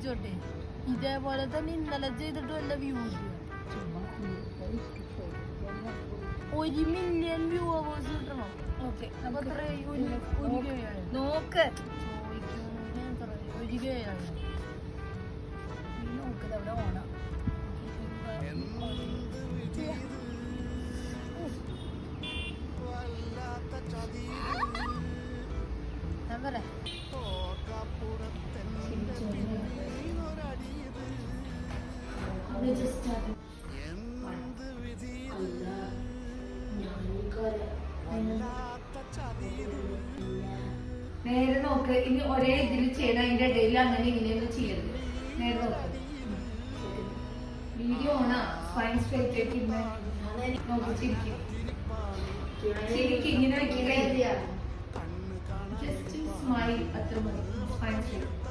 ചോദിച്ചോട്ടെ, ഇതേപോലെ തന്നെ ഇന്നലെ ചെയ്തിട്ട് വല്ല വ്യൂ 1 മില്യൺ വ്യൂവേഴ്സ് കിട്ടണം. ഓക്കെ, അപ്പൊ എത്ര നോക്ക് ചോദിക്കും നോക്ക് അവിടെ ഓണം ഞാൻ പറയാം. നേരെ നോക്ക്. ഇനി ഒരേ ഇതിൽ ചെയ്യണം, അതിന്റെ ഇടയിൽ അങ്ങനെ ഇങ്ങനെയൊന്നും ചെയ്യരുത്. നേരെ നോക്ക്. വീഡിയോ ഓണാ. സ്പൈൻ സ്ട്രൈറ്റ് ആയിട്ട് നോക്ക്. ചിരിക്കും ഇങ്ങനെ വെക്കുക. ജസ്റ്റ് സ്മൈൽ, അത്ര മതി. Spine straight.